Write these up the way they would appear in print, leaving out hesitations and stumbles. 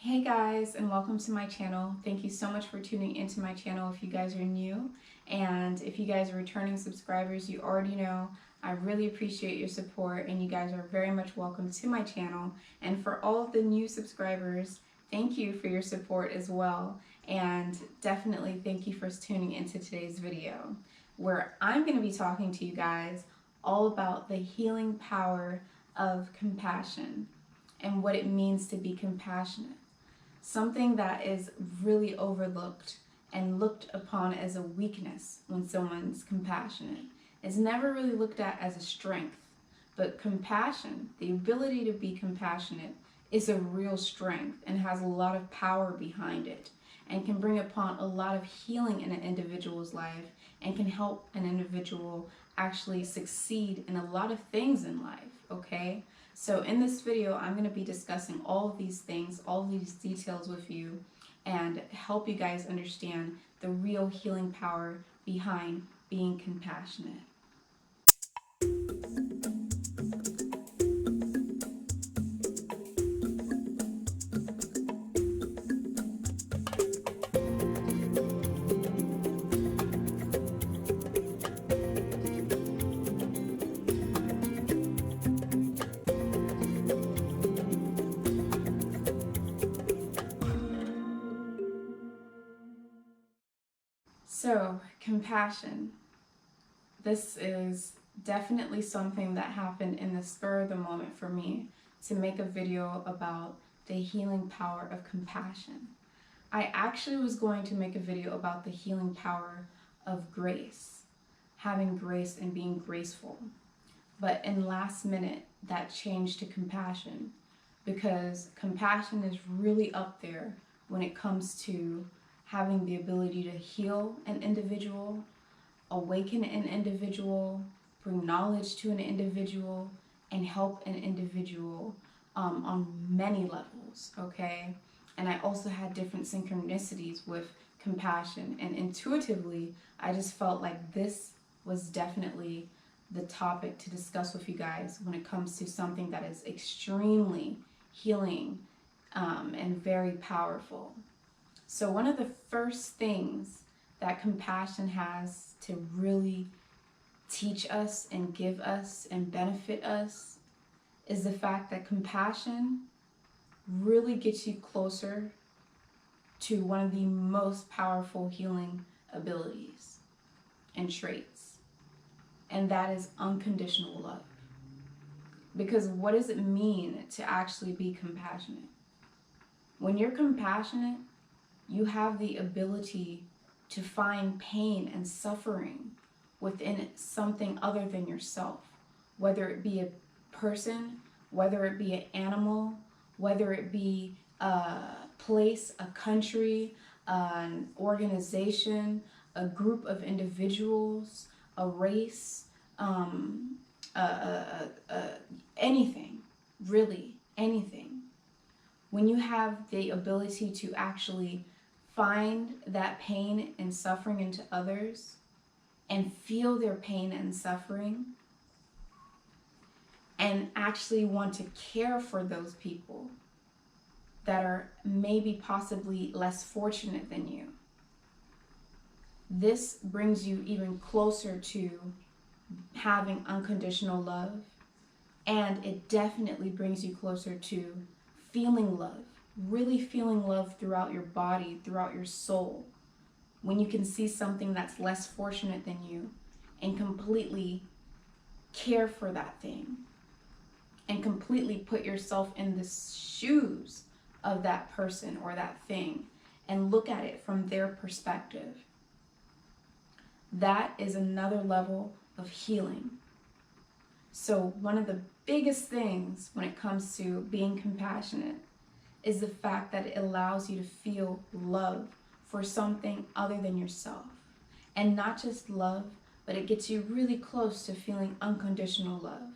Hey guys, and welcome to my channel. Thank you so much for tuning into my channel if you guys are new. And if you guys are returning subscribers, you already know I really appreciate your support and you guys are very much welcome to my channel. And for all of the new subscribers, thank you for your support as well. And definitely thank you for tuning into today's video, where I'm going to be talking to you guys all about the healing power of compassion and what it means to be compassionate. Something that is really overlooked and looked upon as a weakness when someone's compassionate is never really looked at as a strength. But compassion, the ability to be compassionate, is a real strength and has a lot of power behind it and can bring upon a lot of healing in an individual's life and can help an individual actually succeed in a lot of things in life, okay? So in this video, I'm going to be discussing all of these things, all of these details with you, and help you guys understand the real healing power behind being compassionate. So, compassion. This is definitely something that happened in the spur of the moment for me to make a video about the healing power of compassion. I actually was going to make a video about the healing power of grace, having grace and being graceful. But in last minute, that changed to compassion because compassion is really up there when it comes to having the ability to heal an individual, awaken an individual, bring knowledge to an individual, and help an individual on many levels, okay? And I also had different synchronicities with compassion, and intuitively, I just felt like this was definitely the topic to discuss with you guys when it comes to something that is extremely healing and very powerful. So one of the first things that compassion has to really teach us and give us and benefit us is the fact that compassion really gets you closer to one of the most powerful healing abilities and traits, and that is unconditional love. Because what does it mean to actually be compassionate? When you're compassionate, you have the ability to find pain and suffering within something other than yourself, whether it be a person, whether it be an animal, whether it be a place, a country, an organization, a group of individuals, a race, anything, really anything. When you have the ability to actually find that pain and suffering into others and feel their pain and suffering and actually want to care for those people that are maybe possibly less fortunate than you, this brings you even closer to having unconditional love, and it definitely brings you closer to feeling love, really feeling love throughout your body, throughout your soul. When you can see something that's less fortunate than you and completely care for that thing and completely put yourself in the shoes of that person or that thing and look at it from their perspective. That is another level of healing. So one of the biggest things when it comes to being compassionate is the fact that it allows you to feel love for something other than yourself. And not just love, but it gets you really close to feeling unconditional love,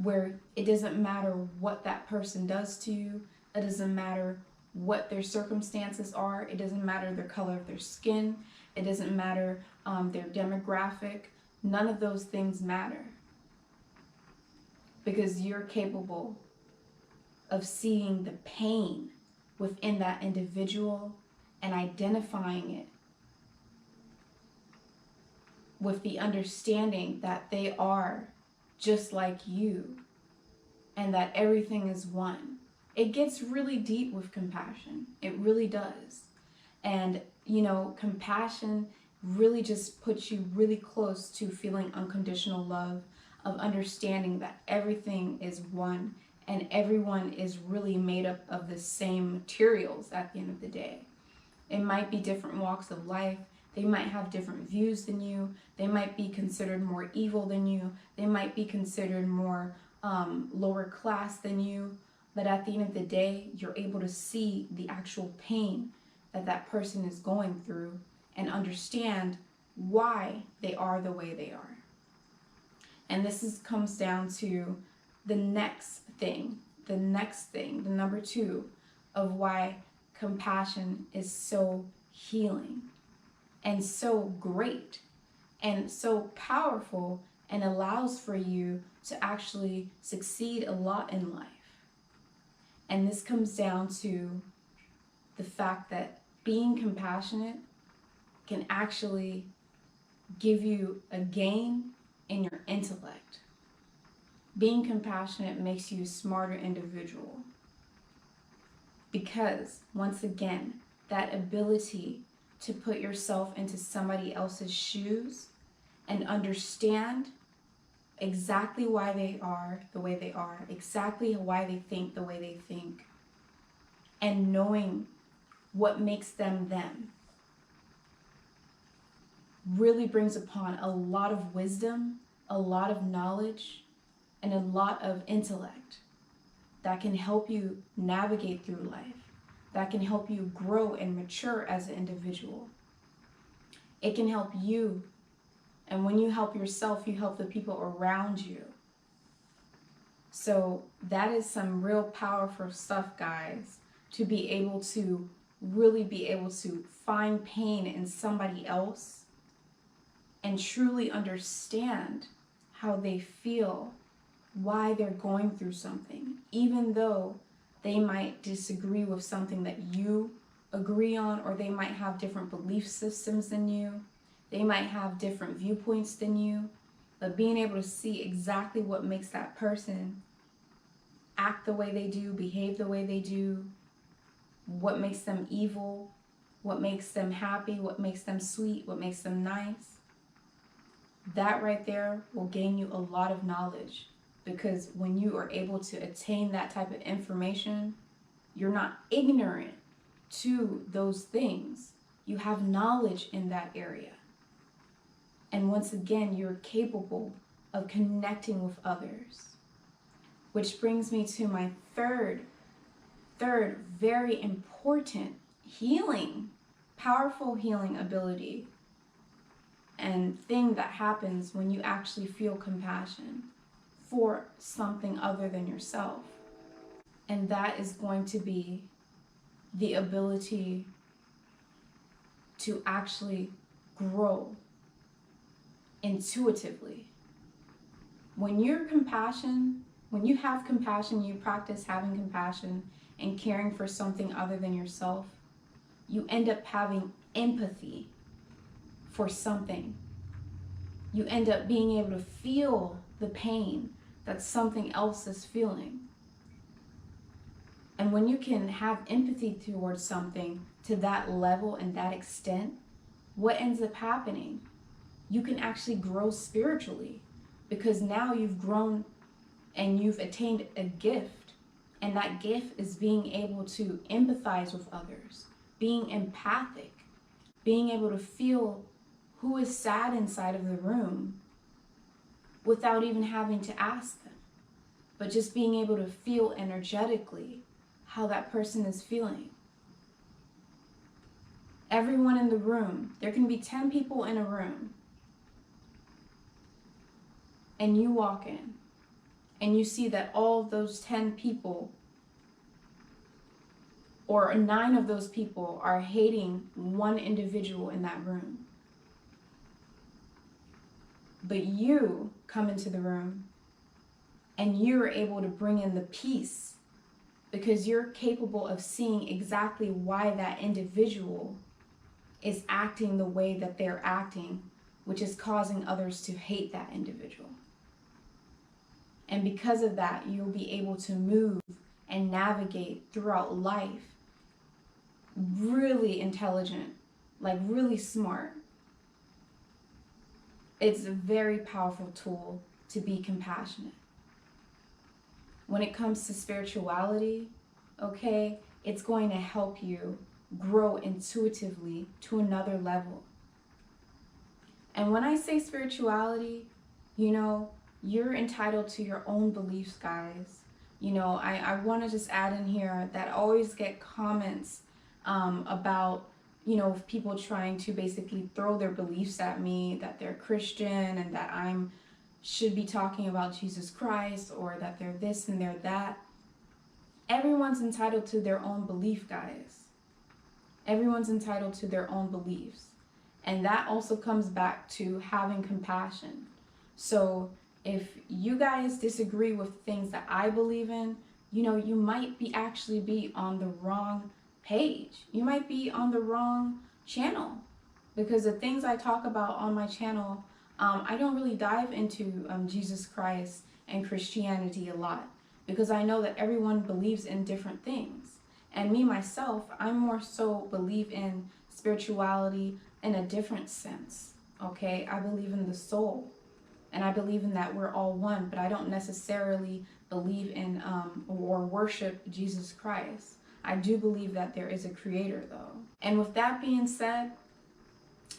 where it doesn't matter what that person does to you, it doesn't matter what their circumstances are, it doesn't matter their color of their skin, it doesn't matter their demographic, none of those things matter. Because you're capable of seeing the pain within that individual and identifying it with the understanding that they are just like you and that everything is one. It gets really deep with compassion. It really does. And, you know, compassion really just puts you really close to feeling unconditional love, of understanding that everything is one and everyone is really made up of the same materials at the end of the day. It might be different walks of life. They might have different views than you. They might be considered more evil than you. They might be considered more lower class than you. But at the end of the day, you're able to see the actual pain that that person is going through and understand why they are the way they are. And this comes down to the next thing, the number 2 of why compassion is so healing and so great and so powerful and allows for you to actually succeed a lot in life. And this comes down to the fact that being compassionate can actually give you a gain in your intellect. Being compassionate makes you a smarter individual. Because, once again, that ability to put yourself into somebody else's shoes and understand exactly why they are the way they are, exactly why they think the way they think, and knowing what makes them them, really brings upon a lot of wisdom, a lot of knowledge, and a lot of intellect that can help you navigate through life, that can help you grow and mature as an individual. It can help you, and when you help yourself, you help the people around you. So that is some real powerful stuff, guys, to be able to really be able to find pain in somebody else and truly understand how they feel, why they're going through something, even though they might disagree with something that you agree on, or they might have different belief systems than you, they might have different viewpoints than you, but being able to see exactly what makes that person act the way they do, behave the way they do, what makes them evil, what makes them happy, what makes them sweet, what makes them nice, that right there will gain you a lot of knowledge. Because when you are able to attain that type of information, you're not ignorant to those things. You have knowledge in that area. And once again, you're capable of connecting with others. Which brings me to my third very important healing, powerful healing ability and thing that happens when you actually feel compassion for something other than yourself. And that is going to be the ability to actually grow intuitively. When you have compassion, you practice having compassion and caring for something other than yourself, you end up having empathy for something. You end up being able to feel the pain that something else is feeling. And when you can have empathy towards something to that level and that extent, what ends up happening? You can actually grow spiritually, because now you've grown and you've attained a gift, and that gift is being able to empathize with others, being empathic, being able to feel who is sad inside of the room without even having to ask them, but just being able to feel energetically how that person is feeling. Everyone in the room, there can be 10 people in a room, and you walk in and you see that all of those 10 people, or 9 of those people, are hating one individual in that room. But you come into the room and you're able to bring in the peace because you're capable of seeing exactly why that individual is acting the way that they're acting, which is causing others to hate that individual. And because of that, you'll be able to move and navigate throughout life really intelligent, like really smart. It's a very powerful tool to be compassionate. When it comes to spirituality, okay, it's going to help you grow intuitively to another level. And when I say spirituality, you know, you're entitled to your own beliefs, guys. You know, I want to just add in here that I always get comments about, you know, people trying to basically throw their beliefs at me, that they're Christian and that should be talking about Jesus Christ, or that they're this and they're that. Everyone's entitled to their own belief, guys. Everyone's entitled to their own beliefs. And that also comes back to having compassion. So if you guys disagree with things that I believe in, you know, you might actually be on the wrong page. You might be on the wrong channel, because the things I talk about on my channel, I don't really dive into Jesus Christ and Christianity a lot, because I know that everyone believes in different things. And me, myself, I more so believe in spirituality in a different sense, okay? I believe in the soul, and I believe in that we're all one, but I don't necessarily believe in or worship Jesus Christ. I do believe that there is a creator, though. And with that being said,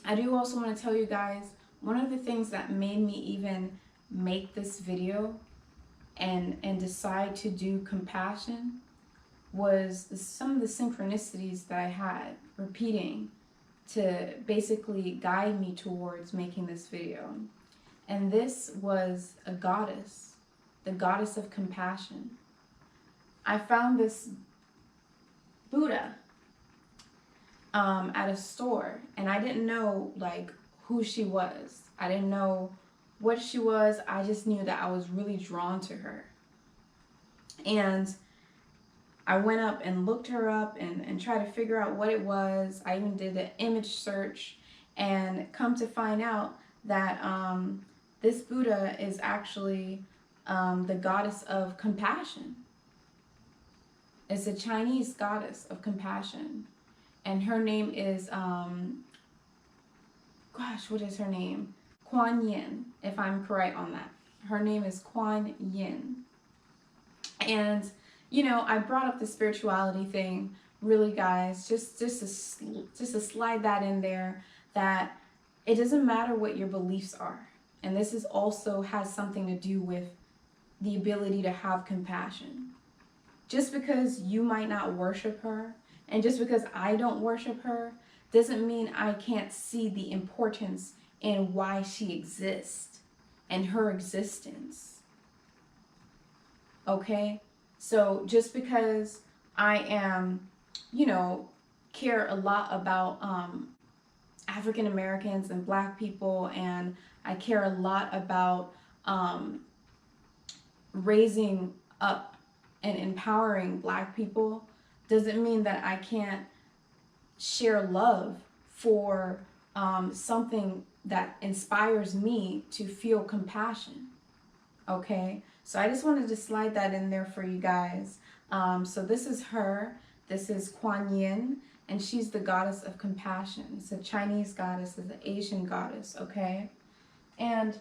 I do also want to tell you guys, one of the things that made me even make this video and decide to do compassion was some of the synchronicities that I had repeating to basically guide me towards making this video. And this was a goddess, the goddess of compassion. I found this Buddha at a store, and I didn't know like who she was. I didn't know what she was. I just knew that I was really drawn to her. And I went up and looked her up and tried to figure out what it was. I even did an image search, and come to find out that this Buddha is actually the goddess of compassion. It's a Chinese goddess of compassion. And her name is, what is her name? Kuan Yin, if I'm correct on that. Her name is Kuan Yin. And, you know, I brought up the spirituality thing, really, guys, just to slide that in there, that it doesn't matter what your beliefs are. And this is also has something to do with the ability to have compassion. Just because you might not worship her, and just because I don't worship her, doesn't mean I can't see the importance in why she exists and her existence. Okay? So just because I am, you know, care a lot about African Americans and Black people, and I care a lot about raising up and empowering Black people, doesn't mean that I can't share love for something that inspires me to feel compassion. Okay, so I just wanted to slide that in there for you guys. So this is her. This is Kuan Yin, and she's the goddess of compassion. It's a Chinese goddess, it's an Asian goddess, okay? And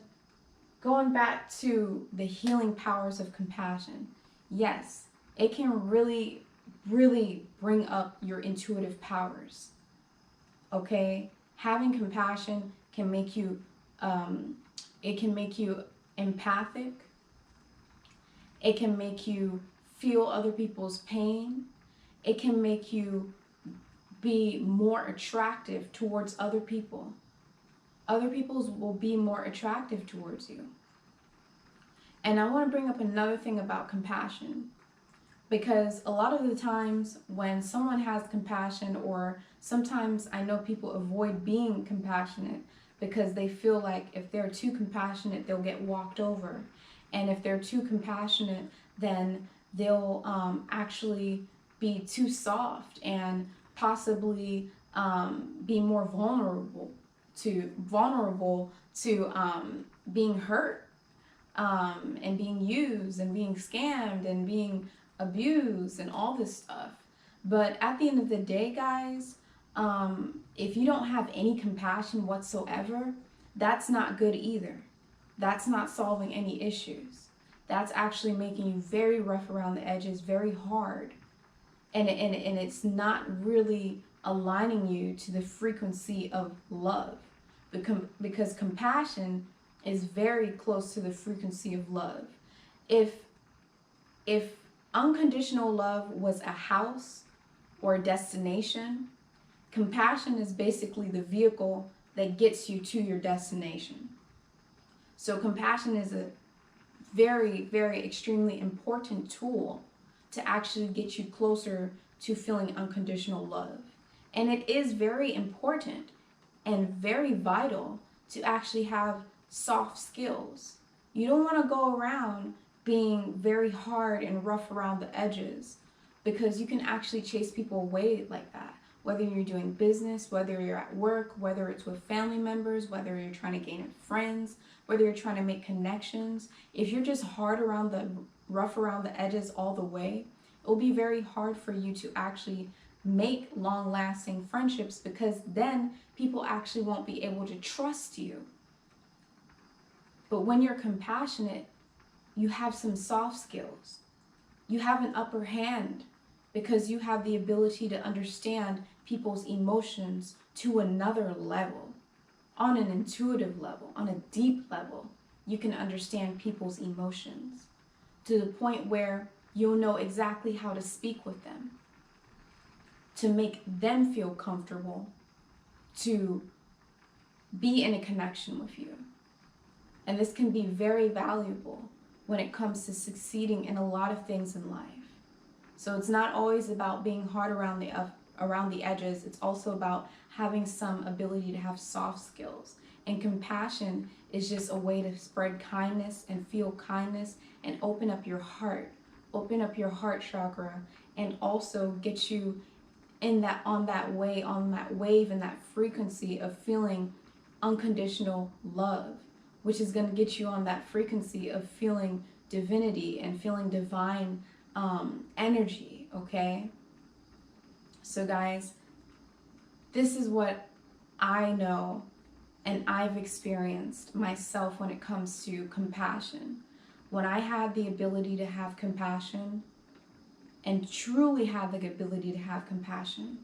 going back to the healing powers of compassion, yes, it can really, really bring up your intuitive powers, okay? Having compassion can make you, it can make you empathic. It can make you feel other people's pain. It can make you be more attractive towards other people. Other people will be more attractive towards you. And I want to bring up another thing about compassion, because a lot of the times when someone has compassion, or sometimes I know people avoid being compassionate because they feel like if they're too compassionate, they'll get walked over. And if they're too compassionate, then they'll actually be too soft and possibly be more vulnerable to being hurt, and being used and being scammed and being abused and all this stuff. But at the end of the day, guys, if you don't have any compassion whatsoever, that's not good either. That's not solving any issues. That's actually making you very rough around the edges, very hard. And it's not really aligning you to the frequency of love. Because compassion is very close to the frequency of love. If unconditional love was a house or a destination, compassion is basically the vehicle that gets you to your destination. So compassion is a very, very extremely important tool to actually get you closer to feeling unconditional love. And it is very important and very vital to actually have soft skills. You don't want to go around being very hard and rough around the edges, because you can actually chase people away like that. Whether you're doing business, whether you're at work, whether it's with family members, whether you're trying to gain friends, whether you're trying to make connections. If you're just rough around the edges all the way, it will be very hard for you to actually make long-lasting friendships, because then people actually won't be able to trust you. But when you're compassionate, you have some soft skills. You have an upper hand because you have the ability to understand people's emotions to another level. On an intuitive level, on a deep level, you can understand people's emotions to the point where you'll know exactly how to speak with them, to make them feel comfortable, to be in a connection with you. And this can be very valuable when it comes to succeeding in a lot of things in life. So it's not always about being hard around the edges. It's also about having some ability to have soft skills. And compassion is just a way to spread kindness and feel kindness and open up your heart chakra, and also get you on that wave and that frequency of feeling unconditional love, which is going to get you on that frequency of feeling divinity and feeling divine energy. Okay, so guys, this is what I know and I've experienced myself when it comes to compassion. When I had the ability to have compassion, and truly had the ability to have compassion,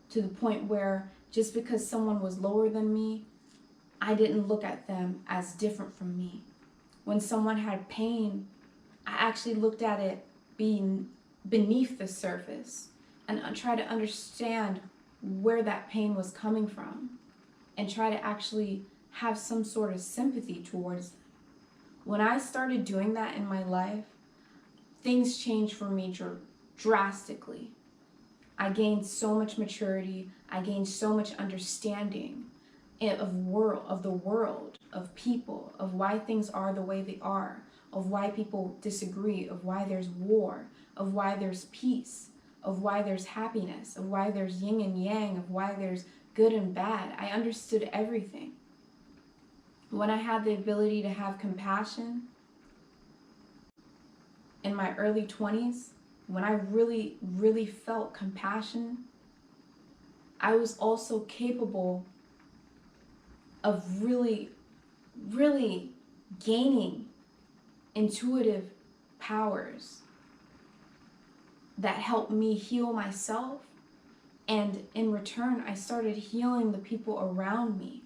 to the point where just because someone was lower than me, I didn't look at them as different from me. When someone had pain, I actually looked at it being beneath the surface and try to understand where that pain was coming from and try to actually have some sort of sympathy towards them. When I started doing that in my life, things changed for me drastically. I gained so much maturity. I gained so much understanding of the world, of people, of why things are the way they are, of why people disagree, of why there's war, of why there's peace, of why there's happiness, of why there's yin and yang, of why there's good and bad. I understood everything. When I had the ability to have compassion in my early 20s, when I really, really felt compassion, I was also capable of really, really gaining intuitive powers that helped me heal myself. And in return, I started healing the people around me,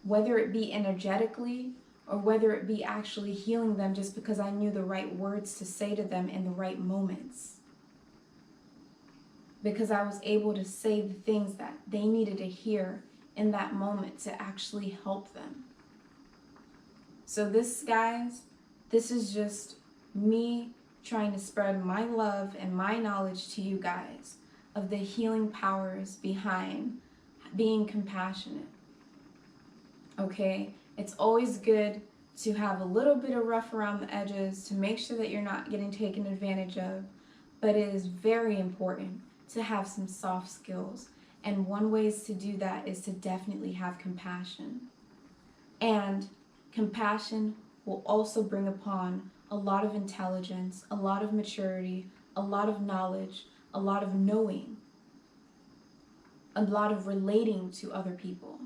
whether it be energetically or whether it be actually healing them just because I knew the right words to say to them in the right moments. Because I was able to say the things that they needed to hear in that moment to actually help them. So this, guys, this is just me trying to spread my love and my knowledge to you guys of the healing powers behind being compassionate. Okay? It's always good to have a little bit of rough around the edges, to make sure that you're not getting taken advantage of. But it is very important to have some soft skills. And one way to do that is to definitely have compassion. And compassion will also bring upon a lot of intelligence, a lot of maturity, a lot of knowledge, a lot of knowing, a lot of relating to other people.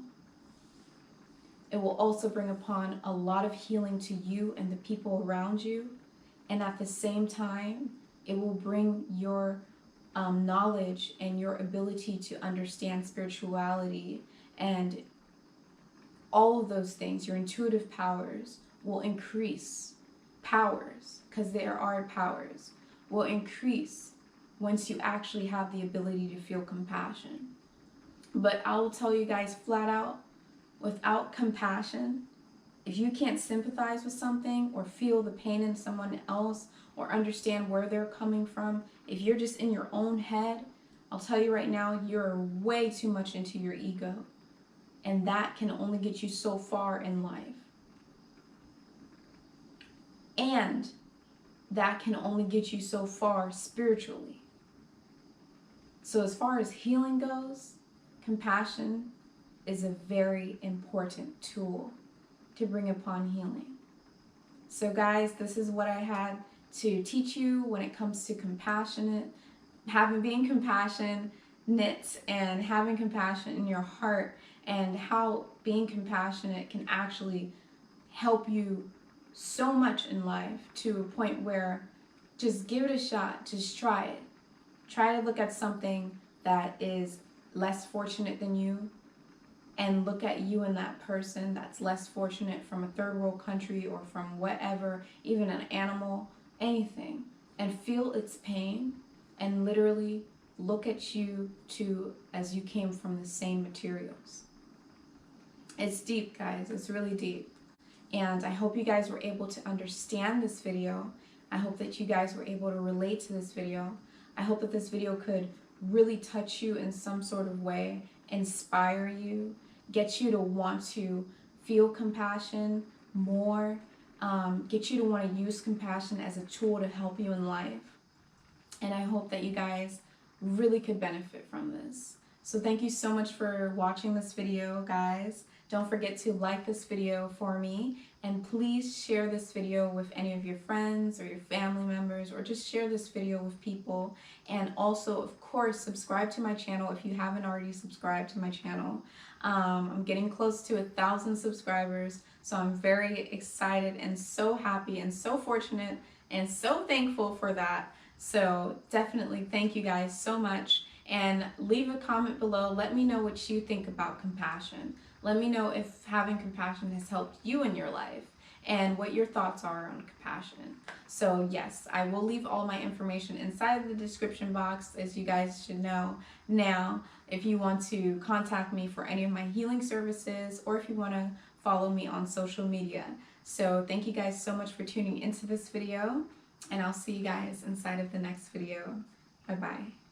It will also bring upon a lot of healing to you and the people around you. And at the same time, it will bring your knowledge and your ability to understand spirituality and all of those things, your intuitive powers will increase. Powers, because there are powers, will increase once you actually have the ability to feel compassion. But I will tell you guys flat out, without compassion, if you can't sympathize with something or feel the pain in someone else or understand where they're coming from, if you're just in your own head, I'll tell you right now, you're way too much into your ego. And that can only get you so far in life. And that can only get you so far spiritually. So as far as healing goes, compassion is a very important tool to bring upon healing. So guys, this is what I had to teach you when it comes to being compassionate and having compassion in your heart, and how being compassionate can actually help you so much in life, to a point where just give it a shot, just try it. Try to look at something that is less fortunate than you, and look at you and that person that's less fortunate from a third world country or from whatever, even an animal, anything, and feel its pain, and literally look at you too as you came from the same materials. It's deep, guys. It's really deep. And I hope you guys were able to understand this video. I hope that you guys were able to relate to this video. I hope that this video could really touch you in some sort of way, inspire you, get you to want to feel compassion more, get you to want to use compassion as a tool to help you in life. And I hope that you guys really could benefit from this. So thank you so much for watching this video, guys. Don't forget to like this video for me, and please share this video with any of your friends or your family members, or just share this video with people. And also, of course, subscribe to my channel if you haven't already subscribed to my channel. I'm getting close to 1,000 subscribers, so I'm very excited and so happy and so fortunate and so thankful for that. So definitely thank you guys so much, and leave a comment below. Let me know what you think about compassion. Let me know if having compassion has helped you in your life, and what your thoughts are on compassion. So yes, I will leave all my information inside the description box, as you guys should know now, if you want to contact me for any of my healing services, or if you want to follow me on social media. So thank you guys so much for tuning into this video, and I'll see you guys inside of the next video. Bye-bye.